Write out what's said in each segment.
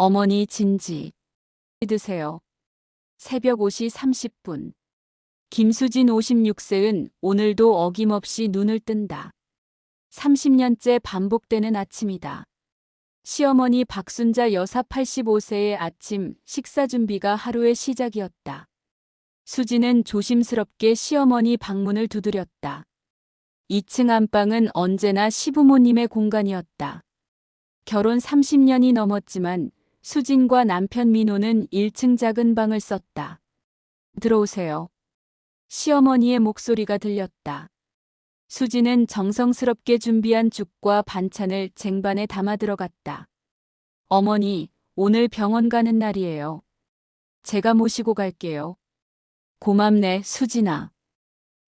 어머니 진지 드세요. 새벽 5시 30분. 김수진 56세은 오늘도 어김없이 눈을 뜬다. 30년째 반복되는 아침이다. 시어머니 박순자 여사 85세의 아침 식사 준비가 하루의 시작이었다. 수진은 조심스럽게 시어머니 방문을 두드렸다. 2층 안방은 언제나 시부모님의 공간이었다. 결혼 30년이 넘었지만 수진과 남편 민호는 1층 작은 방을 썼다. 들어오세요. 시어머니의 목소리가 들렸다. 수진은 정성스럽게 준비한 죽과 반찬을 쟁반에 담아 들어갔다. 어머니, 오늘 병원 가는 날이에요. 제가 모시고 갈게요. 고맙네, 수진아.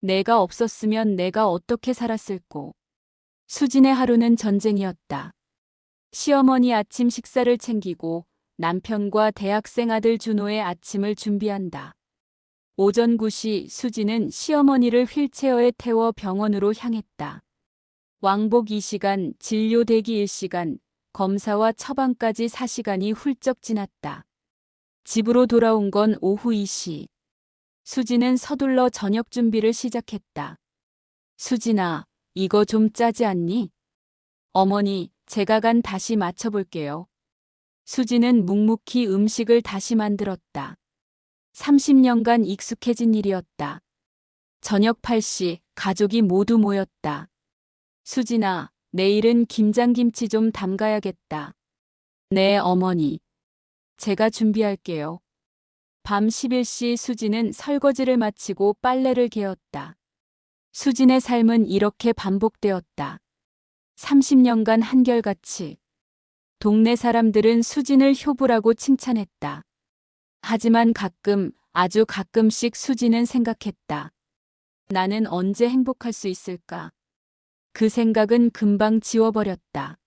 내가 없었으면 내가 어떻게 살았을꼬. 수진의 하루는 전쟁이었다. 시어머니 아침 식사를 챙기고 남편과 대학생 아들 준호의 아침을 준비한다. 오전 9시 수진은 시어머니를 휠체어에 태워 병원으로 향했다. 왕복 2시간, 진료 대기 1시간, 검사와 처방까지 4시간이 훌쩍 지났다. 집으로 돌아온 건 오후 2시. 수진은 서둘러 저녁 준비를 시작했다. 수진아, 이거 좀 짜지 않니? 어머니, 제가 간 다시 맞춰볼게요. 수진은 묵묵히 음식을 다시 만들었다. 30년간 익숙해진 일이었다. 저녁 8시 가족이 모두 모였다. 수진아, 내일은 김장김치 좀 담가야겠다. 네, 어머니. 제가 준비할게요. 밤 11시 수진은 설거지를 마치고 빨래를 개었다. 수진의 삶은 이렇게 반복되었다. 30년간 한결같이. 동네 사람들은 수진을 효부라고 칭찬했다. 하지만 가끔, 아주 가끔씩 수진은 생각했다. 나는 언제 행복할 수 있을까? 그 생각은 금방 지워버렸다.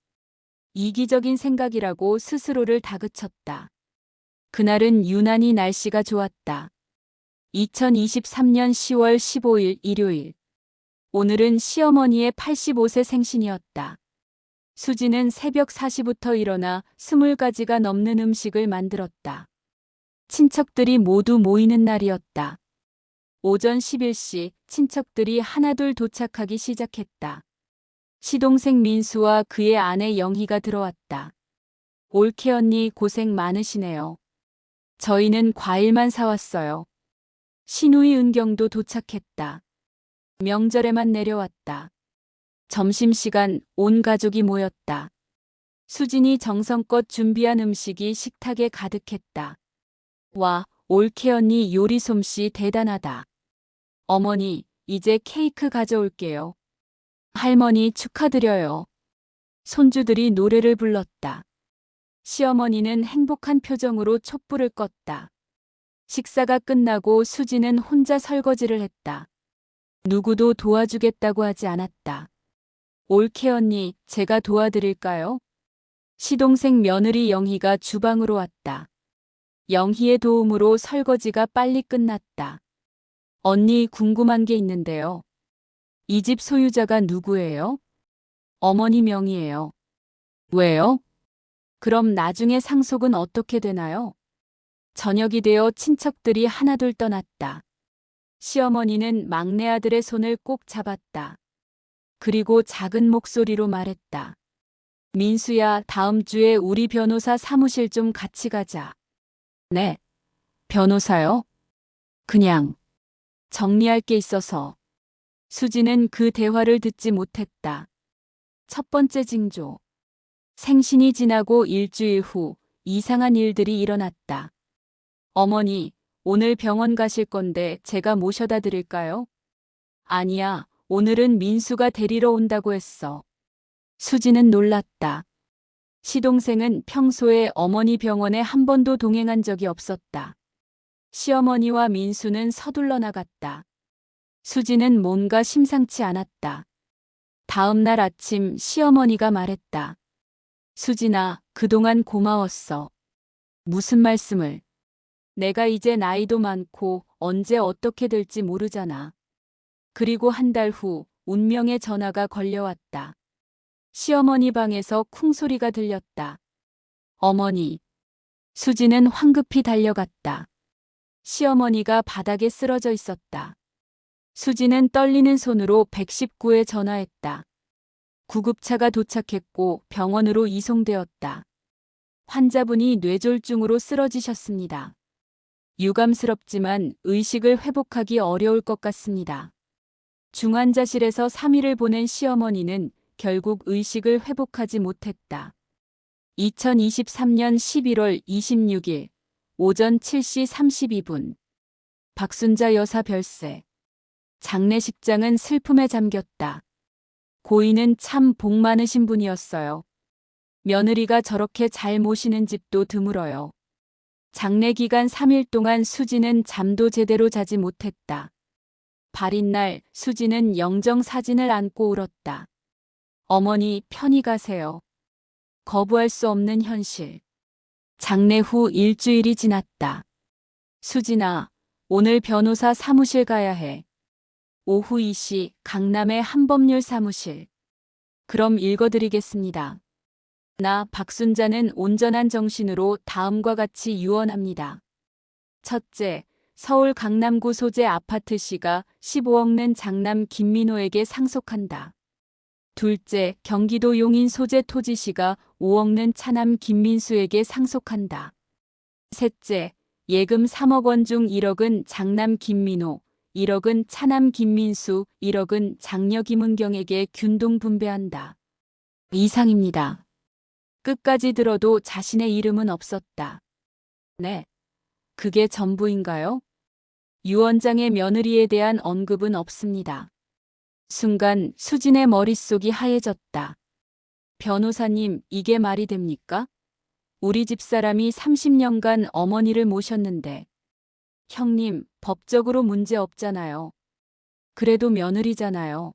이기적인 생각이라고 스스로를 다그쳤다. 그날은 유난히 날씨가 좋았다. 2023년 10월 15일 일요일. 오늘은 시어머니의 85세 생신이었다. 수진은 새벽 4시부터 일어나 20가지가 넘는 음식을 만들었다. 친척들이 모두 모이는 날이었다. 오전 11시 친척들이 하나둘 도착하기 시작했다. 시동생 민수와 그의 아내 영희가 들어왔다. 올케 언니 고생 많으시네요. 저희는 과일만 사왔어요. 시누이 은경도 도착했다. 명절에만 내려왔다. 점심시간 온 가족이 모였다. 수진이 정성껏 준비한 음식이 식탁에 가득했다. 와, 올케 언니 요리 솜씨 대단하다. 어머니, 이제 케이크 가져올게요. 할머니 축하드려요. 손주들이 노래를 불렀다. 시어머니는 행복한 표정으로 촛불을 껐다. 식사가 끝나고 수진은 혼자 설거지를 했다. 누구도 도와주겠다고 하지 않았다. 올케 언니, 제가 도와드릴까요? 시동생 며느리 영희가 주방으로 왔다. 영희의 도움으로 설거지가 빨리 끝났다. 언니 궁금한 게 있는데요. 이 집 소유자가 누구예요? 어머니 명의예요. 왜요? 그럼 나중에 상속은 어떻게 되나요? 저녁이 되어 친척들이 하나둘 떠났다. 시어머니는 막내 아들의 손을 꼭 잡았다. 그리고 작은 목소리로 말했다. 민수야, 다음 주에 우리 변호사 사무실 좀 같이 가자. 네. 변호사요? 그냥 정리할 게 있어서. 수지는 그 대화를 듣지 못했다. 첫 번째 징조. 생신이 지나고 일주일 후 이상한 일들이 일어났다. 어머니, 오늘 병원 가실 건데 제가 모셔다 드릴까요? 아니야, 오늘은 민수가 데리러 온다고 했어. 수지는 놀랐다. 시동생은 평소에 어머니 병원에 한 번도 동행한 적이 없었다. 시어머니와 민수는 서둘러 나갔다. 수지는 뭔가 심상치 않았다. 다음 날 아침 시어머니가 말했다. 수진아, 그동안 고마웠어. 무슨 말씀을? 내가 이제 나이도 많고 언제 어떻게 될지 모르잖아. 그리고 한 달 후 운명의 전화가 걸려왔다. 시어머니 방에서 쿵소리가 들렸다. 어머니, 수지는 황급히 달려갔다. 시어머니가 바닥에 쓰러져 있었다. 수지는 떨리는 손으로 119에 전화했다. 구급차가 도착했고 병원으로 이송되었다. 환자분이 뇌졸중으로 쓰러지셨습니다. 유감스럽지만 의식을 회복하기 어려울 것 같습니다. 중환자실에서 3일을 보낸 시어머니는 결국 의식을 회복하지 못했다. 2023년 11월 26일 오전 7시 32분 박순자 여사 별세. 장례식장은 슬픔에 잠겼다. 고인은 참 복 많으신 분이었어요. 며느리가 저렇게 잘 모시는 집도 드물어요. 장례 기간 3일 동안 수지는 잠도 제대로 자지 못했다. 발인 날 수지는 영정 사진을 안고 울었다. 어머니 편히 가세요. 거부할 수 없는 현실. 장례 후 일주일이 지났다. 수진아, 오늘 변호사 사무실 가야 해. 오후 2시 강남의 한법률 사무실. 그럼 읽어드리겠습니다. 나 박순자는 온전한 정신으로 다음과 같이 유언합니다. 첫째, 서울 강남구 소재 아파트 시가 15억 는 장남 김민호에게 상속한다. 둘째, 경기도 용인 소재 토지 시가 5억 는 차남 김민수에게 상속한다. 셋째, 예금 3억 원 중 1억은 장남 김민호, 1억은 차남 김민수, 1억은 장녀 김은경에게 균등 분배한다. 이상입니다. 끝까지 들어도 자신의 이름은 없었다. 네. 그게 전부인가요? 유언장의 며느리에 대한 언급은 없습니다. 순간 수진의 머릿속이 하얘졌다. 변호사님, 이게 말이 됩니까? 우리 집사람이 30년간 어머니를 모셨는데. 형님, 법적으로 문제 없잖아요. 그래도 며느리잖아요.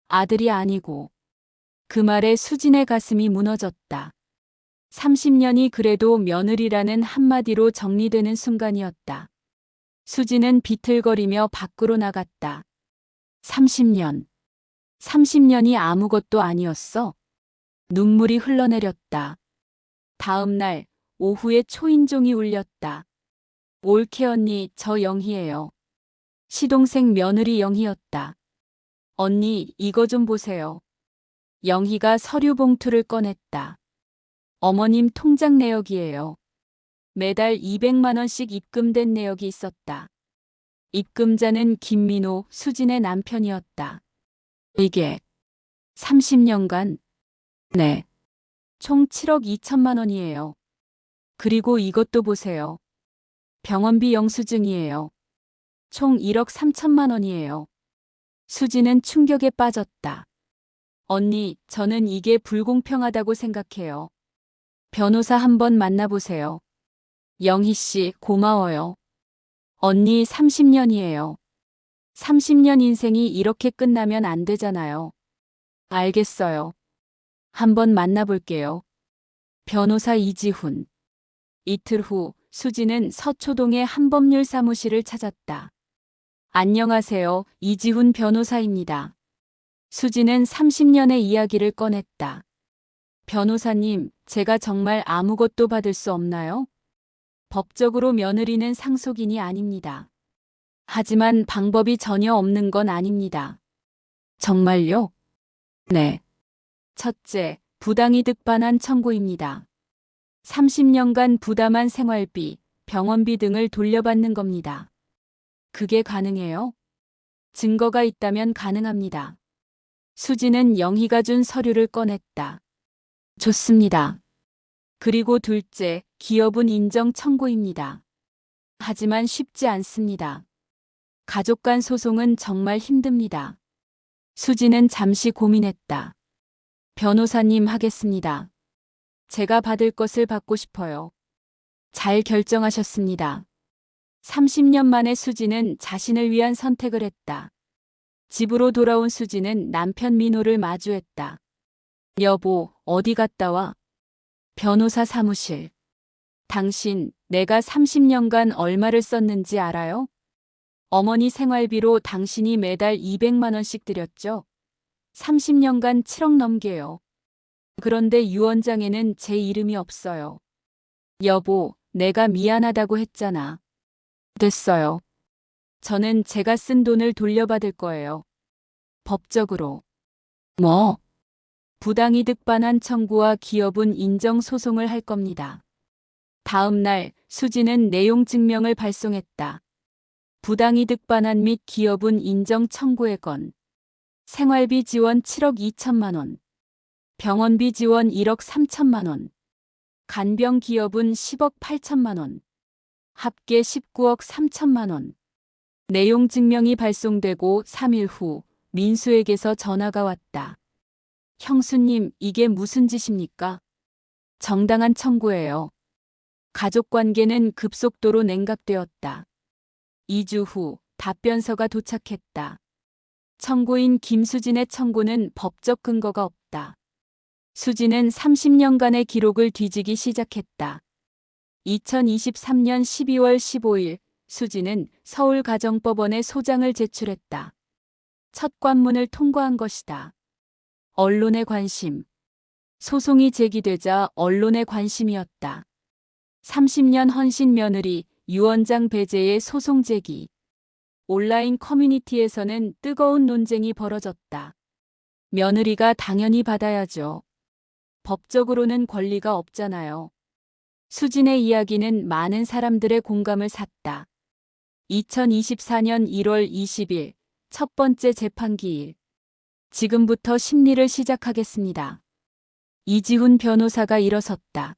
아들이 아니고. 그 말에 수진의 가슴이 무너졌다. 30년이 그래도 며느리라는 한마디로 정리되는 순간이었다. 수지는 비틀거리며 밖으로 나갔다. 30년. 30년이 아무것도 아니었어. 눈물이 흘러내렸다. 다음 날 오후에 초인종이 울렸다. 올케 언니, 저 영희예요. 시동생 며느리 영희였다. 언니, 이거 좀 보세요. 영희가 서류 봉투를 꺼냈다. 어머님 통장 내역이에요. 매달 200만 원씩 입금된 내역이 있었다. 입금자는 김민호, 수진의 남편이었다. 이게 30년간? 네. 총 7억 2천만 원이에요. 그리고 이것도 보세요. 병원비 영수증이에요. 총 1억 3천만 원이에요. 수지는 충격에 빠졌다. 언니, 저는 이게 불공평하다고 생각해요. 변호사 한번 만나보세요. 영희 씨, 고마워요. 언니 30년이에요. 30년 인생이 이렇게 끝나면 안 되잖아요. 알겠어요. 한번 만나볼게요. 변호사 이지훈. 이틀 후 수지는 서초동의 한법률 사무실을 찾았다. 안녕하세요. 이지훈 변호사입니다. 수지는 30년의 이야기를 꺼냈다. 변호사님, 제가 정말 아무것도 받을 수 없나요? 법적으로 며느리는 상속인이 아닙니다. 하지만 방법이 전혀 없는 건 아닙니다. 정말요? 네. 첫째, 부당이득 반환 청구입니다. 30년간 부담한 생활비, 병원비 등을 돌려받는 겁니다. 그게 가능해요? 증거가 있다면 가능합니다. 수지는 영희가 준 서류를 꺼냈다. 좋습니다. 그리고 둘째, 기여분 인정 청구입니다. 하지만 쉽지 않습니다. 가족 간 소송은 정말 힘듭니다. 수지는 잠시 고민했다. 변호사님 하겠습니다. 제가 받을 것을 받고 싶어요. 잘 결정하셨습니다. 30년 만에 수지는 자신을 위한 선택을 했다. 집으로 돌아온 수지는 남편 민호를 마주했다. 여보, 어디 갔다 와? 변호사 사무실. 당신, 내가 30년간 얼마를 썼는지 알아요? 어머니 생활비로 당신이 매달 200만 원씩 드렸죠? 30년간 7억 넘게요. 그런데 유언장에는 제 이름이 없어요. 여보, 내가 미안하다고 했잖아. 됐어요. 저는 제가 쓴 돈을 돌려받을 거예요. 법적으로. 뭐? 부당이득 반환 청구와 기업은 인정 소송을 할 겁니다. 다음 날 수지는 내용 증명을 발송했다. 부당이득 반환 및 기업은 인정 청구의 건. 생활비 지원 7억 2천만 원. 병원비 지원 1억 3천만 원. 간병 기업은 10억 8천만 원. 합계 19억 3천만 원. 내용 증명이 발송되고 3일 후 민수에게서 전화가 왔다. 형수님, 이게 무슨 짓입니까? 정당한 청구예요. 가족 관계는 급속도로 냉각되었다. 2주 후 답변서가 도착했다. 청구인 김수진의 청구는 법적 근거가 없다. 수진은 30년간의 기록을 뒤지기 시작했다. 2023년 12월 15일 수진은 서울가정법원에 소장을 제출했다. 첫 관문을 통과한 것이다. 언론의 관심. 소송이 제기되자 언론의 관심이었다. 30년 헌신 며느리 유원장 배제의 소송 제기. 온라인 커뮤니티에서는 뜨거운 논쟁이 벌어졌다. 며느리가 당연히 받아야죠. 법적으로는 권리가 없잖아요. 수진의 이야기는 많은 사람들의 공감을 샀다. 2024년 1월 20일 첫 번째 재판기일. 지금부터 심리를 시작하겠습니다. 이지훈 변호사가 일어섰다.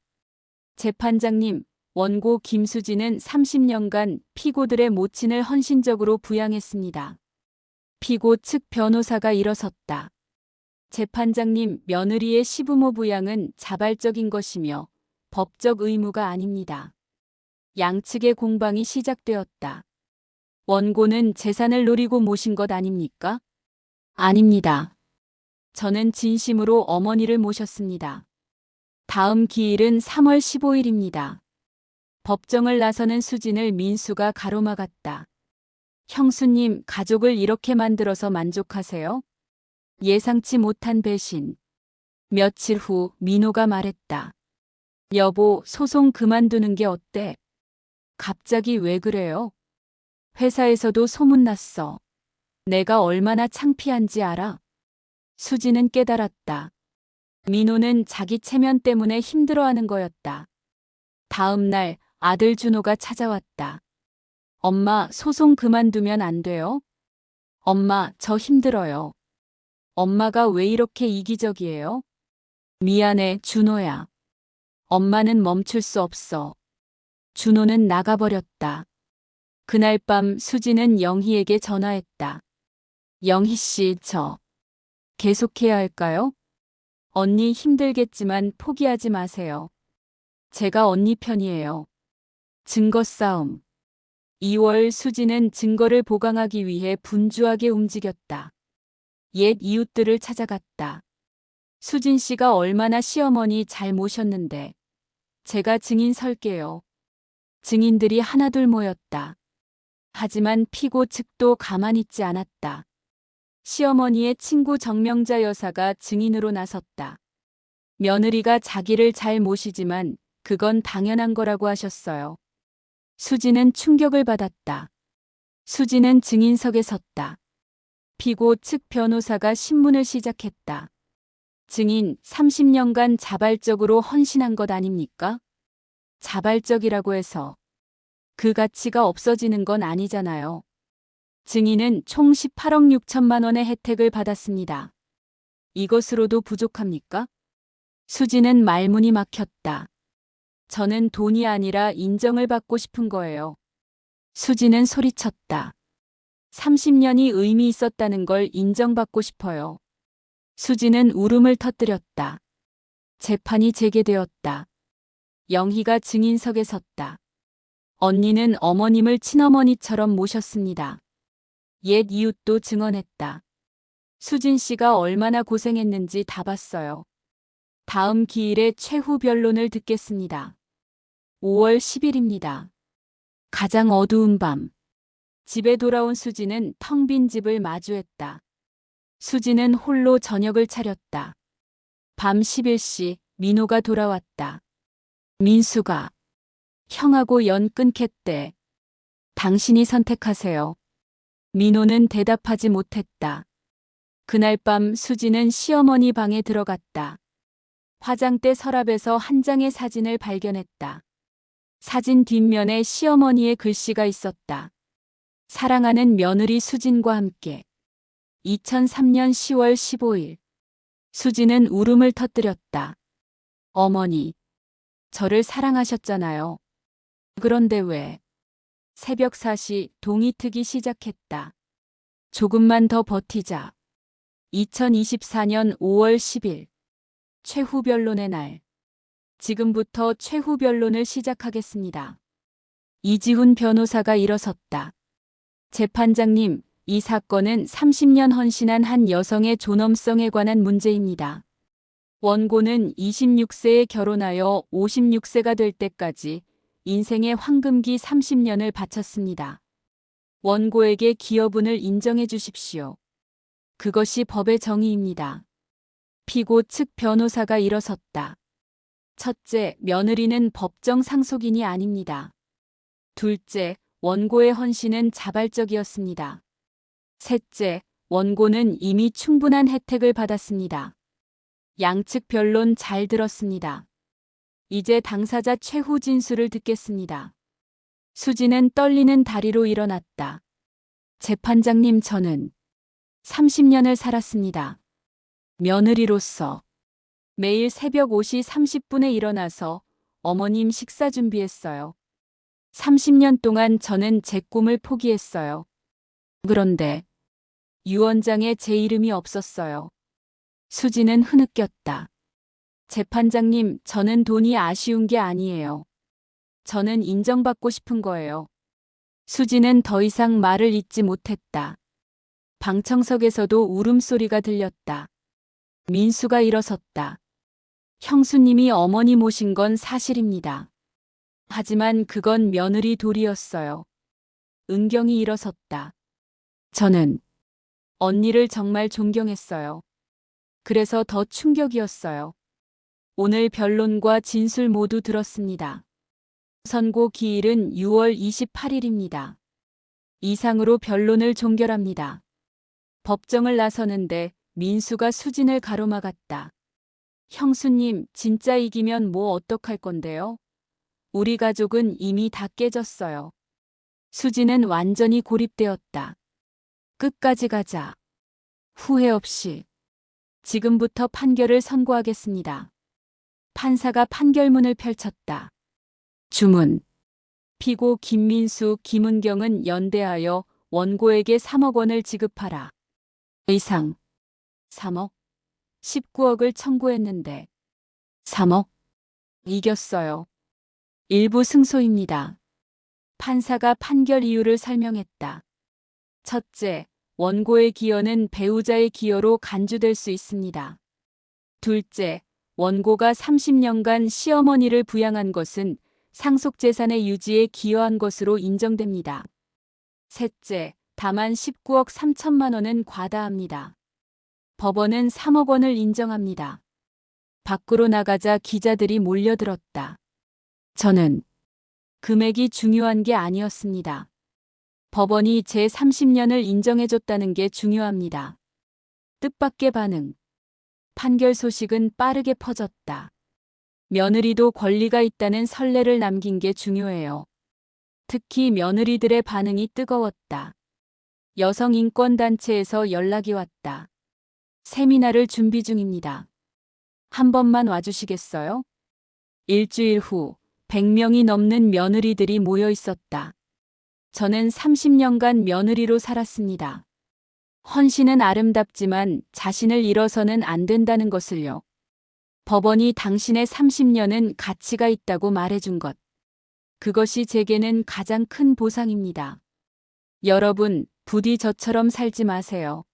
재판장님, 원고 김수진은 30년간 피고들의 모친을 헌신적으로 부양했습니다. 피고 측 변호사가 일어섰다. 재판장님, 며느리의 시부모 부양은 자발적인 것이며 법적 의무가 아닙니다. 양측의 공방이 시작되었다. 원고는 재산을 노리고 모신 것 아닙니까? 아닙니다. 저는 진심으로 어머니를 모셨습니다. 다음 기일은 3월 15일입니다. 법정을 나서는 수진을 민수가 가로막았다. 형수님, 가족을 이렇게 만들어서 만족하세요? 예상치 못한 배신. 며칠 후 민호가 말했다. 여보, 소송 그만두는 게 어때? 갑자기 왜 그래요? 회사에서도 소문났어. 내가 얼마나 창피한지 알아? 수지는 깨달았다. 민호는 자기 체면 때문에 힘들어하는 거였다. 다음 날 아들 준호가 찾아왔다. 엄마, 소송 그만두면 안 돼요? 엄마, 저 힘들어요. 엄마가 왜 이렇게 이기적이에요? 미안해, 준호야. 엄마는 멈출 수 없어. 준호는 나가버렸다. 그날 밤 수지는 영희에게 전화했다. 영희 씨, 저 계속해야 할까요? 언니 힘들겠지만 포기하지 마세요. 제가 언니 편이에요. 증거 싸움. 2월 수지는 증거를 보강하기 위해 분주하게 움직였다. 옛 이웃들을 찾아갔다. 수진 씨가 얼마나 시어머니 잘 모셨는데. 제가 증인 설게요. 증인들이 하나둘 모였다. 하지만 피고 측도 가만히 있지 않았다. 시어머니의 친구 정명자 여사가 증인으로 나섰다. 며느리가 자기를 잘 모시지만 그건 당연한 거라고 하셨어요. 수지는 충격을 받았다. 수지는 증인석에 섰다. 피고 측 변호사가 신문을 시작했다. 증인, 30년간 자발적으로 헌신한 것 아닙니까? 자발적이라고 해서 그 가치가 없어지는 건 아니잖아요. 증인은 총 18억 6천만 원의 혜택을 받았습니다. 이것으로도 부족합니까? 수지는 말문이 막혔다. 저는 돈이 아니라 인정을 받고 싶은 거예요. 수지는 소리쳤다. 30년이 의미 있었다는 걸 인정받고 싶어요. 수지는 울음을 터뜨렸다. 재판이 재개되었다. 영희가 증인석에 섰다. 언니는 어머님을 친어머니처럼 모셨습니다. 옛 이웃도 증언했다. 수진 씨가 얼마나 고생했는지 다 봤어요. 다음 기일에 최후 변론을 듣겠습니다. 5월 10일입니다. 가장 어두운 밤. 집에 돌아온 수지는 텅 빈 집을 마주했다. 수지는 홀로 저녁을 차렸다. 밤 11시 민호가 돌아왔다. 민수가 형하고 연 끊겠대. 당신이 선택하세요. 민호는 대답하지 못했다. 그날 밤 수지는 시어머니 방에 들어갔다. 화장대 서랍에서 한 장의 사진을 발견했다. 사진 뒷면에 시어머니의 글씨가 있었다. 사랑하는 며느리 수진과 함께. 2003년 10월 15일. 수지는 울음을 터뜨렸다. 어머니, 저를 사랑하셨잖아요. 그런데 왜? 새벽 4시 동이 트기 시작했다. 조금만 더 버티자. 2024년 5월 10일. 최후 변론의 날. 지금부터 최후 변론을 시작하겠습니다. 이지훈 변호사가 일어섰다. 재판장님, 이 사건은 30년 헌신한 한 여성의 존엄성에 관한 문제입니다. 원고는 26세에 결혼하여 56세가 될 때까지 인생의 황금기 30년을 바쳤습니다. 원고에게 기여분을 인정해 주십시오. 그것이 법의 정의입니다. 피고 측 변호사가 일어섰다. 첫째, 며느리는 법정 상속인이 아닙니다. 둘째, 원고의 헌신은 자발적이었습니다. 셋째, 원고는 이미 충분한 혜택을 받았습니다. 양측 변론 잘 들었습니다. 이제 당사자 최후 진술을 듣겠습니다. 수지는 떨리는 다리로 일어났다. 재판장님, 저는 30년을 살았습니다. 며느리로서 매일 새벽 5시 30분에 일어나서 어머님 식사 준비했어요. 30년 동안 저는 제 꿈을 포기했어요. 그런데 유언장에 제 이름이 없었어요. 수지는 흐느꼈다. 재판장님, 저는 돈이 아쉬운 게 아니에요. 저는 인정받고 싶은 거예요. 수지는 더 이상 말을 잇지 못했다. 방청석에서도 울음소리가 들렸다. 민수가 일어섰다. 형수님이 어머니 모신 건 사실입니다. 하지만 그건 며느리 도리였어요. 은경이 일어섰다. 저는 언니를 정말 존경했어요. 그래서 더 충격이었어요. 오늘 변론과 진술 모두 들었습니다. 선고 기일은 6월 28일입니다. 이상으로 변론을 종결합니다. 법정을 나서는데 민수가 수진을 가로막았다. 형수님, 진짜 이기면 뭐 어떡할 건데요? 우리 가족은 이미 다 깨졌어요. 수지는 완전히 고립되었다. 끝까지 가자. 후회 없이. 지금부터 판결을 선고하겠습니다. 판사가 판결문을 펼쳤다. 주문. 피고 김민수, 김은경은 연대하여 원고에게 3억 원을 지급하라. 의상. 3억. 19억을 청구했는데 3억. 이겼어요. 일부 승소입니다. 판사가 판결 이유를 설명했다. 첫째, 원고의 기여는 배우자의 기여로 간주될 수 있습니다. 둘째, 원고가 30년간 시어머니를 부양한 것은 상속재산의 유지에 기여한 것으로 인정됩니다. 셋째, 다만 19억 3천만 원은 과다합니다. 법원은 3억 원을 인정합니다. 밖으로 나가자 기자들이 몰려들었다. 저는 금액이 중요한 게 아니었습니다. 법원이 제 30년을 인정해줬다는 게 중요합니다. 뜻밖의 반응. 판결 소식은 빠르게 퍼졌다. 며느리도 권리가 있다는 선례를 남긴 게 중요해요. 특히 며느리들의 반응이 뜨거웠다. 여성 인권단체에서 연락이 왔다. 세미나를 준비 중입니다. 한 번만 와주시겠어요? 일주일 후 100명이 넘는 며느리들이 모여 있었다. 저는 30년간 며느리로 살았습니다. 헌신은 아름답지만 자신을 잃어서는 안 된다는 것을요. 법원이 당신의 30년은 가치가 있다고 말해준 것. 그것이 제게는 가장 큰 보상입니다. 여러분, 부디 저처럼 살지 마세요.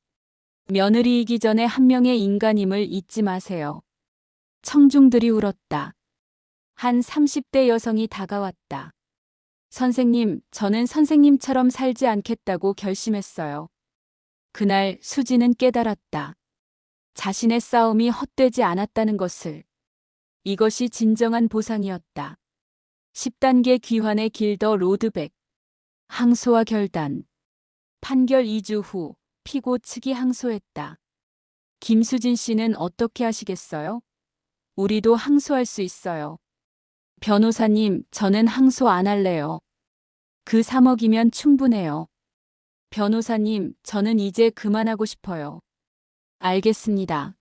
며느리이기 전에 한 명의 인간임을 잊지 마세요. 청중들이 울었다. 한 30대 여성이 다가왔다. 선생님, 저는 선생님처럼 살지 않겠다고 결심했어요. 그날 수지는 깨달았다. 자신의 싸움이 헛되지 않았다는 것을. 이것이 진정한 보상이었다. 10단계 귀환의 길 더 로드백. 항소와 결단. 판결 2주 후 피고 측이 항소했다. 김수진 씨는 어떻게 하시겠어요? 우리도 항소할 수 있어요. 변호사님, 저는 항소 안 할래요. 그 3억이면 충분해요. 변호사님, 저는 이제 그만하고 싶어요. 알겠습니다.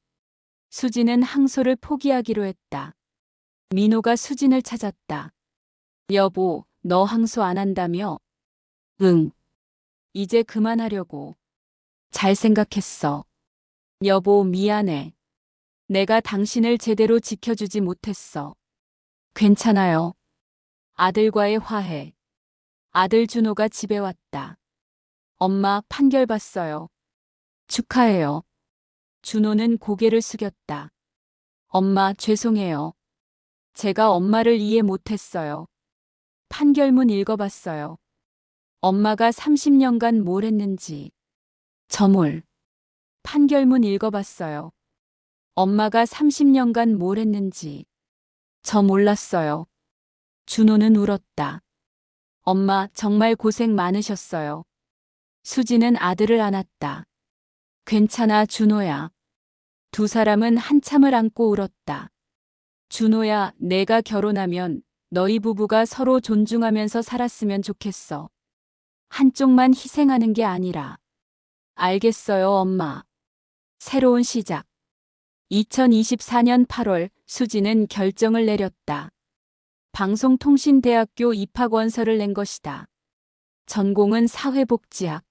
수진은 항소를 포기하기로 했다. 민호가 수진을 찾았다. 여보, 너 항소 안 한다며? 응. 이제 그만하려고. 잘 생각했어. 여보, 미안해. 내가 당신을 제대로 지켜주지 못했어. 괜찮아요. 아들과의 화해. 아들 준호가 집에 왔다. 엄마, 판결 봤어요. 축하해요. 준호는 고개를 숙였다. 엄마, 죄송해요. 제가 엄마를 이해 못했어요. 판결문 읽어봤어요. 엄마가 30년간 뭘 했는지. 저몰. 판결문 읽어봤어요. 엄마가 30년간 뭘 했는지. 저 몰랐어요. 준호는 울었다. 엄마, 정말 고생 많으셨어요. 수지는 아들을 안았다. 괜찮아, 준호야. 두 사람은 한참을 안고 울었다. 준호야, 내가 결혼하면 너희 부부가 서로 존중하면서 살았으면 좋겠어. 한쪽만 희생하는 게 아니라. 알겠어요, 엄마. 새로운 시작. 2024년 8월 수지는 결정을 내렸다. 방송통신대학교 입학원서를 낸 것이다. 전공은 사회복지학.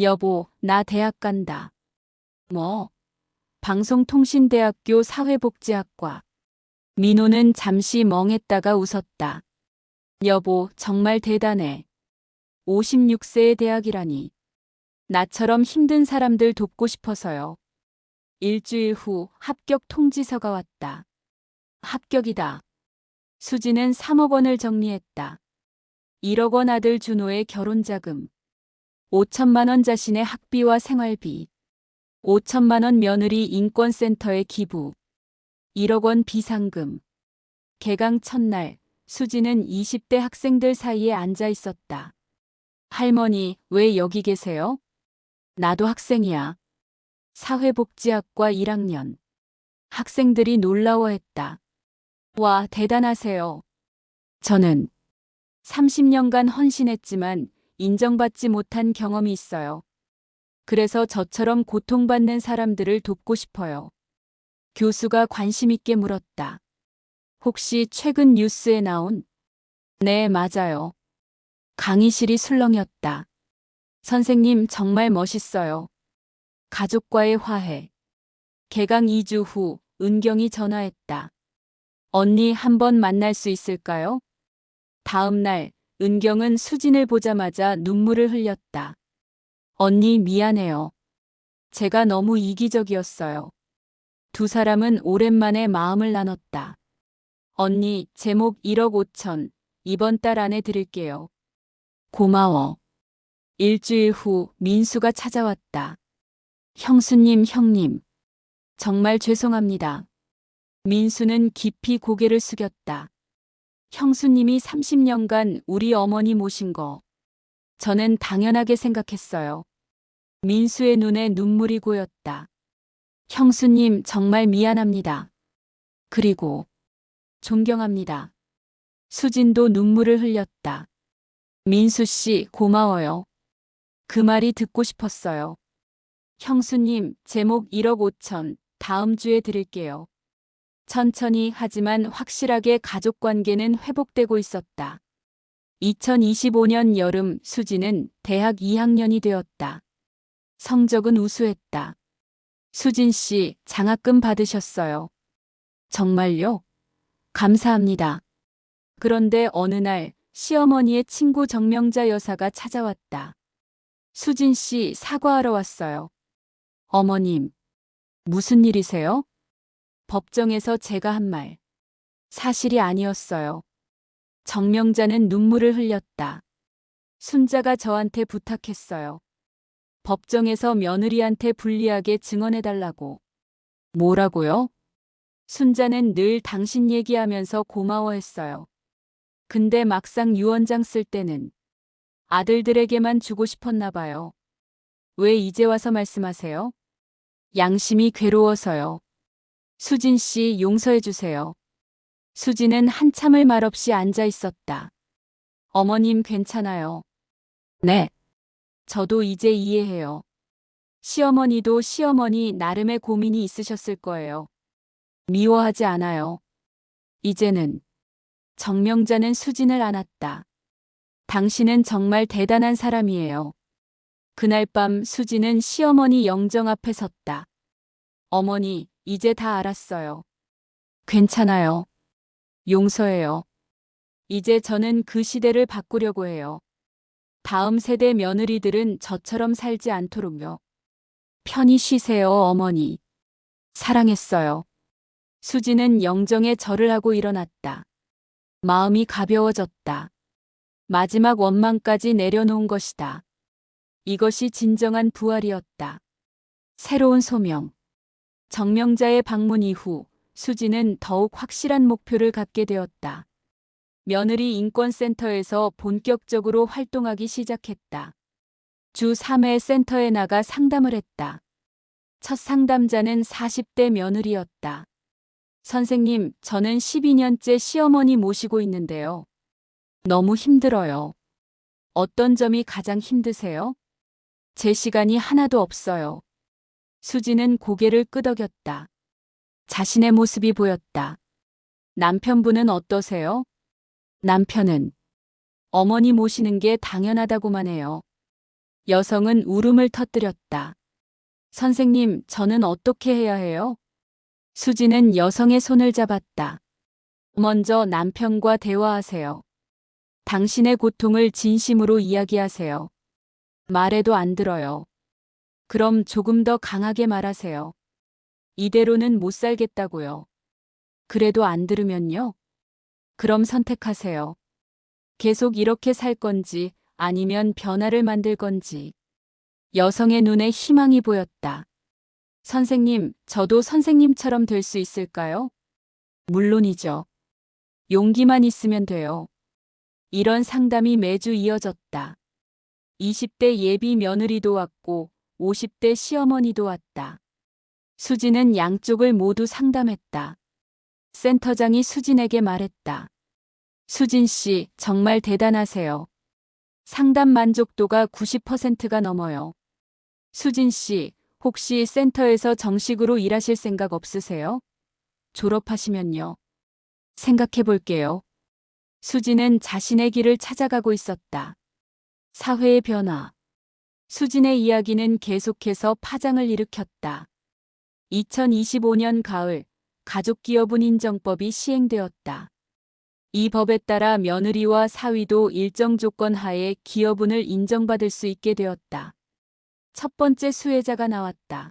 여보, 나 대학 간다. 뭐? 방송통신대학교 사회복지학과. 민호는 잠시 멍했다가 웃었다. 여보, 정말 대단해. 56세의 대학이라니. 나처럼 힘든 사람들 돕고 싶어서요. 일주일 후 합격 통지서가 왔다. 합격이다. 수지는 3억 원을 정리했다. 1억 원 아들 준호의 결혼자금. 5천만 원 자신의 학비와 생활비. 5천만 원 며느리 인권센터에 기부. 1억 원 비상금. 개강 첫날 수지는 20대 학생들 사이에 앉아 있었다. 할머니, 왜 여기 계세요? 나도 학생이야. 사회복지학과 1학년. 학생들이 놀라워했다. 와, 대단하세요. 저는 30년간 헌신했지만 인정받지 못한 경험이 있어요. 그래서 저처럼 고통받는 사람들을 돕고 싶어요. 교수가 관심 있게 물었다. 혹시 최근 뉴스에 나온? 네, 맞아요. 강의실이 술렁였다. 선생님, 정말 멋있어요. 가족과의 화해. 개강 2주 후 은경이 전화했다. 언니 한번 만날 수 있을까요? 다음 날 은경은 수진을 보자마자 눈물을 흘렸다. 언니 미안해요. 제가 너무 이기적이었어요. 두 사람은 오랜만에 마음을 나눴다. 언니, 제목 1억 5천, 이번 달 안에 드릴게요. 고마워. 일주일 후 민수가 찾아왔다. 형수님, 형님. 정말 죄송합니다. 민수는 깊이 고개를 숙였다. 형수님이 30년간 우리 어머니 모신 거. 저는 당연하게 생각했어요. 민수의 눈에 눈물이 고였다. 형수님, 정말 미안합니다. 그리고 존경합니다. 수진도 눈물을 흘렸다. 민수 씨, 고마워요. 그 말이 듣고 싶었어요. 형수님, 제목 1억 5천, 다음 주에 드릴게요. 천천히 하지만 확실하게 가족 관계는 회복되고 있었다. 2025년 여름 수진은 대학 2학년이 되었다. 성적은 우수했다. 수진 씨, 장학금 받으셨어요. 정말요? 감사합니다. 그런데 어느 날 시어머니의 친구 정명자 여사가 찾아왔다. 수진 씨, 사과하러 왔어요. 어머님, 무슨 일이세요? 법정에서 제가 한 말. 사실이 아니었어요. 정명자는 눈물을 흘렸다. 순자가 저한테 부탁했어요. 법정에서 며느리한테 불리하게 증언해달라고. 뭐라고요? 순자는 늘 당신 얘기하면서 고마워했어요. 근데 막상 유언장 쓸 때는 아들들에게만 주고 싶었나 봐요. 왜 이제 와서 말씀하세요? 양심이 괴로워서요. 수진 씨 용서해 주세요. 수진은 한참을 말없이 앉아 있었다. 어머님 괜찮아요. 네. 저도 이제 이해해요. 시어머니도 시어머니 나름의 고민이 있으셨을 거예요. 미워하지 않아요. 이제는 정명자는 수진을 안았다. 당신은 정말 대단한 사람이에요. 그날 밤 수진은 시어머니 영정 앞에 섰다. 어머니, 이제 다 알았어요. 괜찮아요. 용서해요. 이제 저는 그 시대를 바꾸려고 해요. 다음 세대 며느리들은 저처럼 살지 않도록요. 편히 쉬세요, 어머니. 사랑했어요. 수지는 영정에 절을 하고 일어났다. 마음이 가벼워졌다. 마지막 원망까지 내려놓은 것이다. 이것이 진정한 부활이었다. 새로운 소명. 정명자의 방문 이후 수지는 더욱 확실한 목표를 갖게 되었다. 며느리 인권센터에서 본격적으로 활동하기 시작했다. 주 3회 센터에 나가 상담을 했다. 첫 상담자는 40대 며느리였다. 선생님, 저는 12년째 시어머니 모시고 있는데요. 너무 힘들어요. 어떤 점이 가장 힘드세요? 제 시간이 하나도 없어요. 수지는 고개를 끄덕였다. 자신의 모습이 보였다. 남편분은 어떠세요? 남편은 어머니 모시는 게 당연하다고만 해요. 여성은 울음을 터뜨렸다. 선생님, 저는 어떻게 해야 해요? 수지는 여성의 손을 잡았다. 먼저 남편과 대화하세요. 당신의 고통을 진심으로 이야기하세요. 말해도 안 들어요. 그럼 조금 더 강하게 말하세요. 이대로는 못 살겠다고요. 그래도 안 들으면요? 그럼 선택하세요. 계속 이렇게 살 건지 아니면 변화를 만들 건지. 여성의 눈에 희망이 보였다. 선생님, 저도 선생님처럼 될 수 있을까요? 물론이죠. 용기만 있으면 돼요. 이런 상담이 매주 이어졌다. 20대 예비 며느리도 왔고 50대 시어머니도 왔다. 수진은 양쪽을 모두 상담했다. 센터장이 수진에게 말했다. 수진 씨, 정말 대단하세요. 상담 만족도가 90%가 넘어요. 수진 씨, 혹시 센터에서 정식으로 일하실 생각 없으세요? 졸업하시면요. 생각해 볼게요. 수진은 자신의 길을 찾아가고 있었다. 사회의 변화. 수진의 이야기는 계속해서 파장을 일으켰다. 2025년 가을, 가족기여분 인정법이 시행되었다. 이 법에 따라 며느리와 사위도 일정 조건 하에 기여분을 인정받을 수 있게 되었다. 첫 번째 수혜자가 나왔다.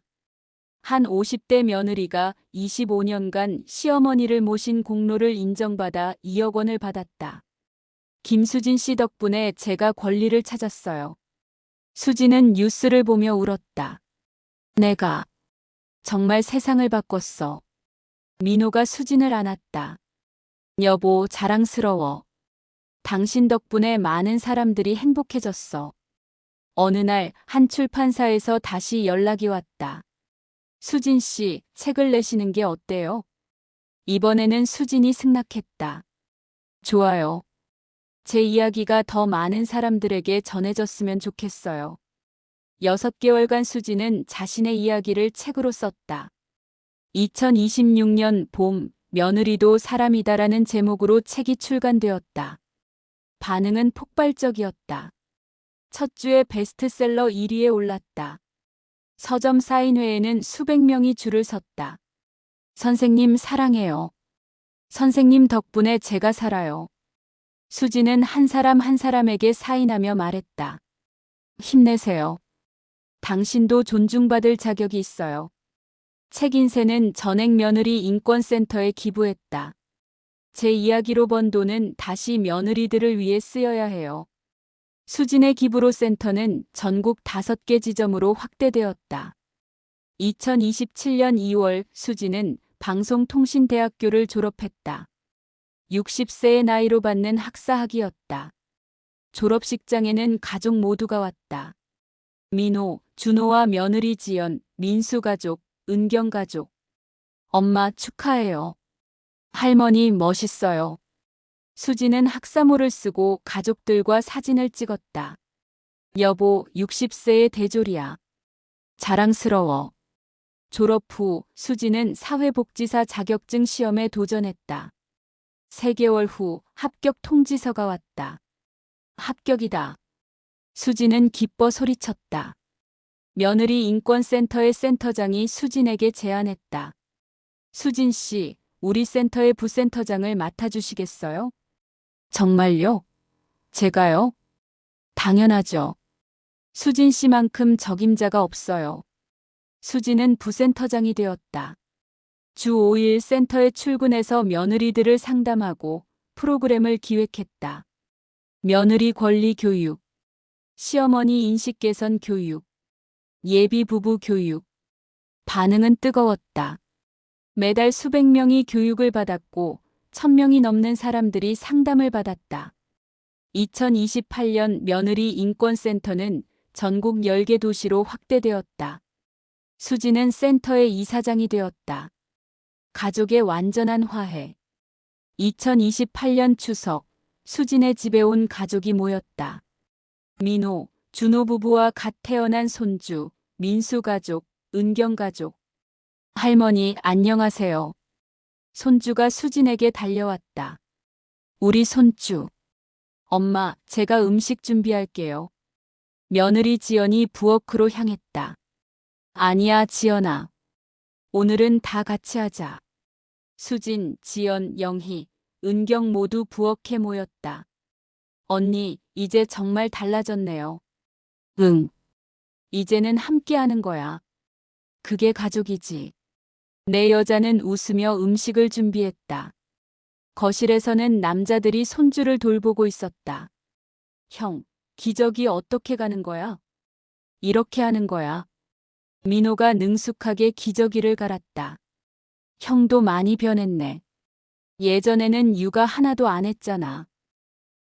한 50대 며느리가 25년간 시어머니를 모신 공로를 인정받아 2억 원을 받았다. 김수진 씨 덕분에 제가 권리를 찾았어요. 수진은 뉴스를 보며 울었다. 내가 정말 세상을 바꿨어. 민호가 수진을 안았다. 여보, 자랑스러워. 당신 덕분에 많은 사람들이 행복해졌어. 어느 날 한 출판사에서 다시 연락이 왔다. 수진 씨, 책을 내시는 게 어때요? 이번에는 수진이 승낙했다. 좋아요. 제 이야기가 더 많은 사람들에게 전해졌으면 좋겠어요. 6개월간 수진은 자신의 이야기를 책으로 썼다. 2026년 봄, 며느리도 사람이다라는 제목으로 책이 출간되었다. 반응은 폭발적이었다. 첫 주에 베스트셀러 1위에 올랐다. 서점 사인회에는 수백 명이 줄을 섰다. 선생님 사랑해요. 선생님 덕분에 제가 살아요. 수지는 한 사람 한 사람에게 사인하며 말했다. 힘내세요. 당신도 존중받을 자격이 있어요. 책 인쇄는 전액 며느리 인권센터에 기부했다. 제 이야기로 번 돈은 다시 며느리들을 위해 쓰여야 해요. 수진의 기부로 센터는 전국 5개 지점으로 확대되었다. 2027년 2월 수진은 방송통신대학교를 졸업했다. 60세의 나이로 받는 학사학위였다. 졸업식장에는 가족 모두가 왔다. 민호, 준호와 며느리 지연, 민수 가족, 은경 가족. 엄마 축하해요. 할머니 멋있어요. 수지는 학사모를 쓰고 가족들과 사진을 찍었다. 여보, 60세의 대졸이야. 자랑스러워. 졸업 후 수지는 사회복지사 자격증 시험에 도전했다. 3개월 후 합격 통지서가 왔다. 합격이다. 수지는 기뻐 소리쳤다. 며느리 인권센터의 센터장이 수진에게 제안했다. 수진 씨, 우리 센터의 부센터장을 맡아주시겠어요? 정말요? 제가요? 당연하죠. 수진 씨만큼 적임자가 없어요. 수진은 부센터장이 되었다. 주 5일 센터에 출근해서 며느리들을 상담하고 프로그램을 기획했다. 며느리 권리 교육, 시어머니 인식 개선 교육, 예비 부부 교육. 반응은 뜨거웠다. 매달 수백 명이 교육을 받았고 1000명이 넘는 사람들이 상담을 받았다. 2028년 며느리 인권센터는 전국 10개 도시로 확대되었다. 수지는 센터의 이사장이 되었다. 가족의 완전한 화해. 2028년 추석, 수진의 집에 온 가족이 모였다. 민호, 준호 부부와 갓 태어난 손주, 민수 가족, 은경 가족. 할머니, 안녕하세요. 손주가 수진에게 달려왔다. 우리 손주. 엄마, 제가 음식 준비할게요. 며느리 지연이 부엌으로 향했다. 아니야, 지연아. 오늘은 다 같이 하자. 수진, 지연, 영희, 은경 모두 부엌에 모였다. 언니, 이제 정말 달라졌네요. 응. 이제는 함께 하는 거야. 그게 가족이지. 내 여자는 웃으며 음식을 준비했다. 거실에서는 남자들이 손주를 돌보고 있었다. 형, 기저귀 어떻게 가는 거야? 이렇게 하는 거야. 민호가 능숙하게 기저귀를 갈았다. 형도 많이 변했네. 예전에는 육아 하나도 안 했잖아.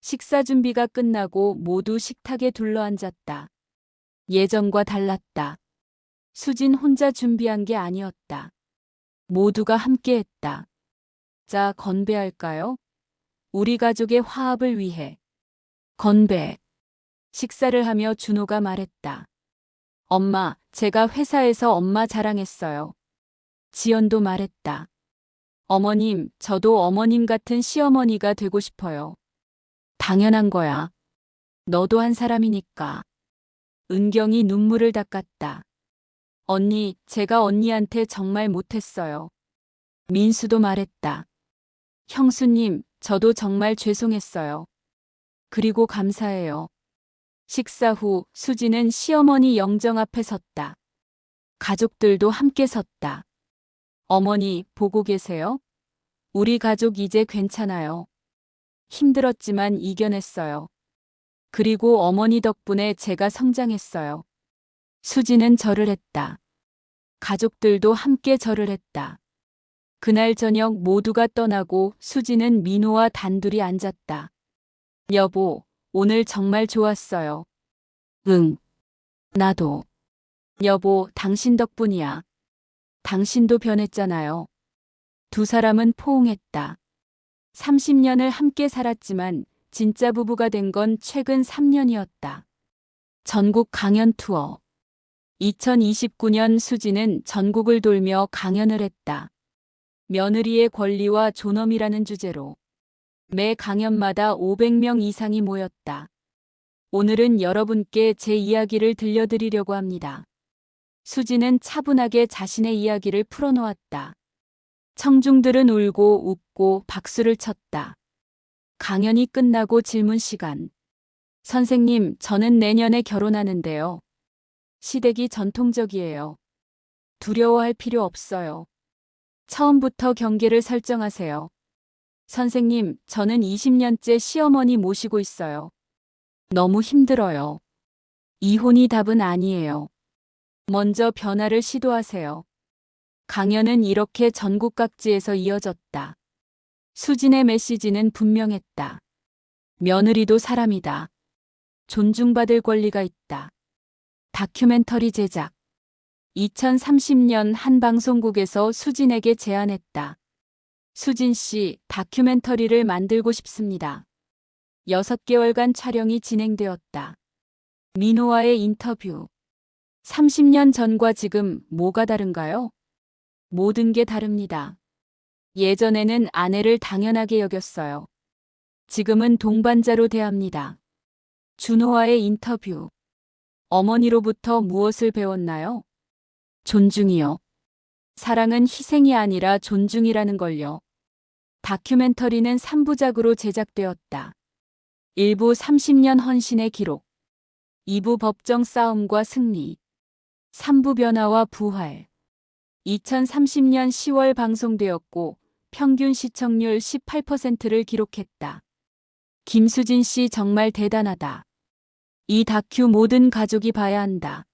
식사 준비가 끝나고 모두 식탁에 둘러앉았다. 예전과 달랐다. 수진 혼자 준비한 게 아니었다. 모두가 함께 했다. 자, 건배할까요? 우리 가족의 화합을 위해. 건배. 식사를 하며 준호가 말했다. 엄마, 제가 회사에서 엄마 자랑했어요. 지연도 말했다. 어머님, 저도 어머님 같은 시어머니가 되고 싶어요. 당연한 거야. 너도 한 사람이니까. 은경이 눈물을 닦았다. 언니, 제가 언니한테 정말 못했어요. 민수도 말했다. 형수님, 저도 정말 죄송했어요. 그리고 감사해요. 식사 후 수지는 시어머니 영정 앞에 섰다. 가족들도 함께 섰다. 어머니, 보고 계세요? 우리 가족 이제 괜찮아요. 힘들었지만 이겨냈어요. 그리고 어머니 덕분에 제가 성장했어요. 수지는 절을 했다. 가족들도 함께 절을 했다. 그날 저녁 모두가 떠나고 수지는 민호와 단둘이 앉았다. 여보, 오늘 정말 좋았어요. 응. 나도. 여보, 당신 덕분이야. 당신도 변했잖아요. 두 사람은 포옹했다. 30년을 함께 살았지만 진짜 부부가 된 건 최근 3년이었다. 전국 강연 투어. 2029년 수지는 전국을 돌며 강연을 했다. 며느리의 권리와 존엄이라는 주제로. 매 강연마다 500명 이상이 모였다. 오늘은 여러분께 제 이야기를 들려드리려고 합니다. 수지는 차분하게 자신의 이야기를 풀어놓았다. 청중들은 울고 웃고 박수를 쳤다. 강연이 끝나고 질문 시간. 선생님, 저는 내년에 결혼하는데요. 시댁이 전통적이에요. 두려워할 필요 없어요. 처음부터 경계를 설정하세요. 선생님, 저는 20년째 시어머니 모시고 있어요. 너무 힘들어요. 이혼이 답은 아니에요. 먼저 변화를 시도하세요. 강연은 이렇게 전국 각지에서 이어졌다. 수진의 메시지는 분명했다. 며느리도 사람이다. 존중받을 권리가 있다. 다큐멘터리 제작. 2030년 한 방송국에서 수진에게 제안했다. 수진 씨, 다큐멘터리를 만들고 싶습니다. 6개월간 촬영이 진행되었다. 민호와의 인터뷰. 30년 전과 지금 뭐가 다른가요? 모든 게 다릅니다. 예전에는 아내를 당연하게 여겼어요. 지금은 동반자로 대합니다. 준호와의 인터뷰. 어머니로부터 무엇을 배웠나요? 존중이요. 사랑은 희생이 아니라 존중이라는 걸요. 다큐멘터리는 3부작으로 제작되었다. 1부 30년 헌신의 기록, 2부 법정 싸움과 승리, 3부 변화와 부활. 2030년 10월 방송되었고 평균 시청률 18%를 기록했다. 김수진 씨 정말 대단하다. 이 다큐 모든 가족이 봐야 한다.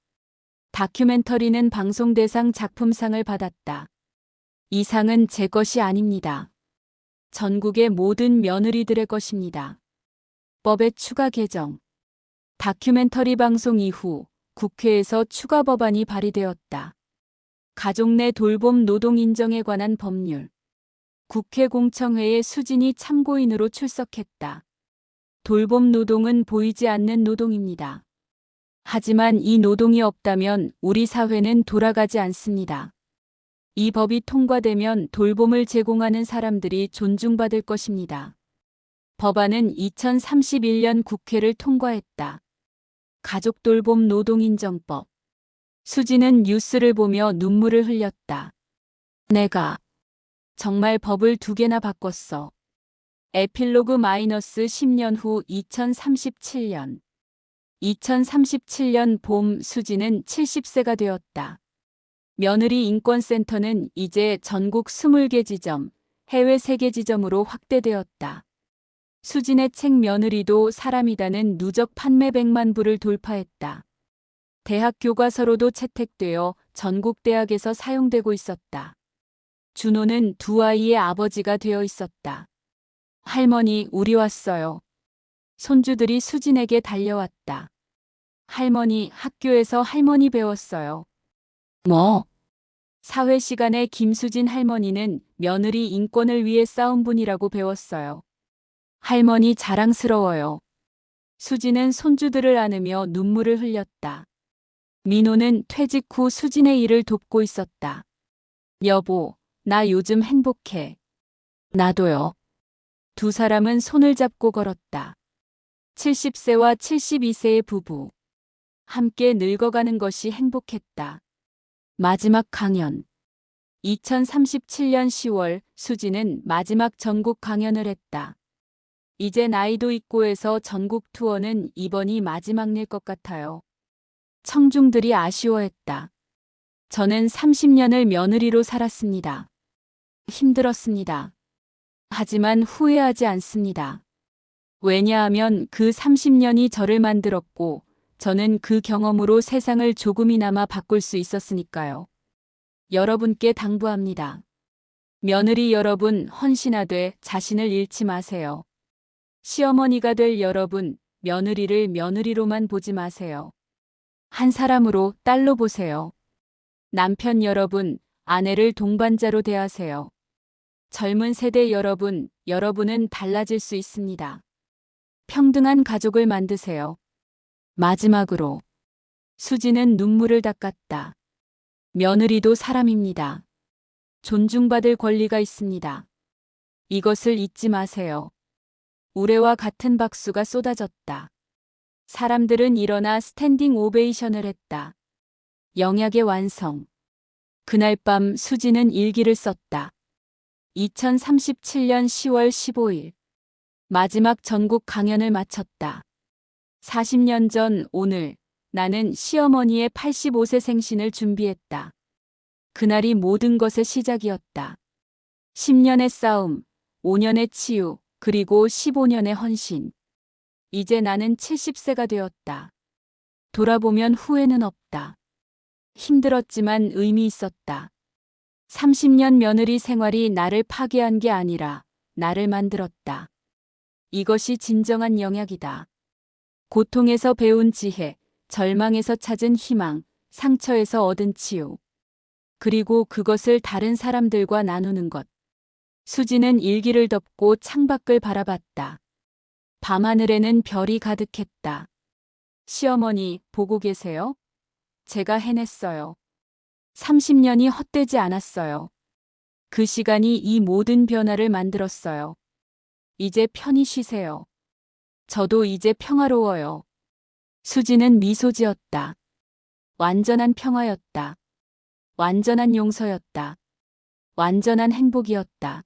다큐멘터리는 방송대상 작품상을 받았다. 이 상은 제 것이 아닙니다. 전국의 모든 며느리들의 것입니다. 법의 추가 개정. 다큐멘터리 방송 이후 국회에서 추가 법안이 발의되었다. 가족 내 돌봄 노동 인정에 관한 법률. 국회 공청회에 수진이 참고인으로 출석했다. 돌봄 노동은 보이지 않는 노동입니다. 하지만 이 노동이 없다면 우리 사회는 돌아가지 않습니다. 이 법이 통과되면 돌봄을 제공하는 사람들이 존중받을 것입니다. 법안은 2031년 국회를 통과했다. 가족돌봄 노동인정법. 수지는 뉴스를 보며 눈물을 흘렸다. 내가 정말 법을 2개나 바꿨어. 에필로그 -10년 후 2037년. 2037년 봄 수지는 70세가 되었다. 며느리 인권센터는 이제 전국 20개 지점, 해외 3개 지점으로 확대되었다. 수진의 책 며느리도 사람이다는 누적 판매 100만 부를 돌파했다. 대학 교과서로도 채택되어 전국 대학에서 사용되고 있었다. 준호는 2 아이의 아버지가 되어 있었다. 할머니, 우리 왔어요. 손주들이 수진에게 달려왔다. 할머니, 학교에서 할머니 배웠어요. 뭐? 사회 시간에 김수진 할머니는 며느리 인권을 위해 싸운 분이라고 배웠어요. 할머니 자랑스러워요. 수진은 손주들을 안으며 눈물을 흘렸다. 민호는 퇴직 후 수진의 일을 돕고 있었다. 여보, 나 요즘 행복해. 나도요. 2 사람은 손을 잡고 걸었다. 70세와 72세의 부부. 함께 늙어가는 것이 행복했다. 마지막 강연. 2037년 10월 수지는 마지막 전국 강연을 했다. 이제 나이도 있고 해서 전국 투어는 이번이 마지막일 것 같아요. 청중들이 아쉬워했다. 저는 30년을 며느리로 살았습니다. 힘들었습니다. 하지만 후회하지 않습니다. 왜냐하면 그 30년이 저를 만들었고 저는 그 경험으로 세상을 조금이나마 바꿀 수 있었으니까요. 여러분께 당부합니다. 며느리 여러분, 헌신하되 자신을 잃지 마세요. 시어머니가 될 여러분, 며느리를 며느리로만 보지 마세요. 한 사람으로, 딸로 보세요. 남편 여러분, 아내를 동반자로 대하세요. 젊은 세대 여러분, 여러분은 달라질 수 있습니다. 평등한 가족을 만드세요. 마지막으로 수지는 눈물을 닦았다. 며느리도 사람입니다. 존중받을 권리가 있습니다. 이것을 잊지 마세요. 우레와 같은 박수가 쏟아졌다. 사람들은 일어나 스탠딩 오베이션을 했다. 영약의 완성. 그날 밤 수지는 일기를 썼다. 2037년 10월 15일. 마지막 전국 강연을 마쳤다. 40년 전 오늘 나는 시어머니의 85세 생신을 준비했다. 그날이 모든 것의 시작이었다. 10년의 싸움, 5년의 치유, 그리고 15년의 헌신. 이제 나는 70세가 되었다. 돌아보면 후회는 없다. 힘들었지만 의미 있었다. 30년 며느리 생활이 나를 파괴한 게 아니라 나를 만들었다. 이것이 진정한 영약이다. 고통에서 배운 지혜, 절망에서 찾은 희망, 상처에서 얻은 치유. 그리고 그것을 다른 사람들과 나누는 것. 수지는 일기를 덮고 창밖을 바라봤다. 밤하늘에는 별이 가득했다. 시어머니, 보고 계세요? 제가 해냈어요. 30년이 헛되지 않았어요. 그 시간이 이 모든 변화를 만들었어요. 이제 편히 쉬세요. 저도 이제 평화로워요. 수지는 미소 지었다. 완전한 평화였다. 완전한 용서였다. 완전한 행복이었다.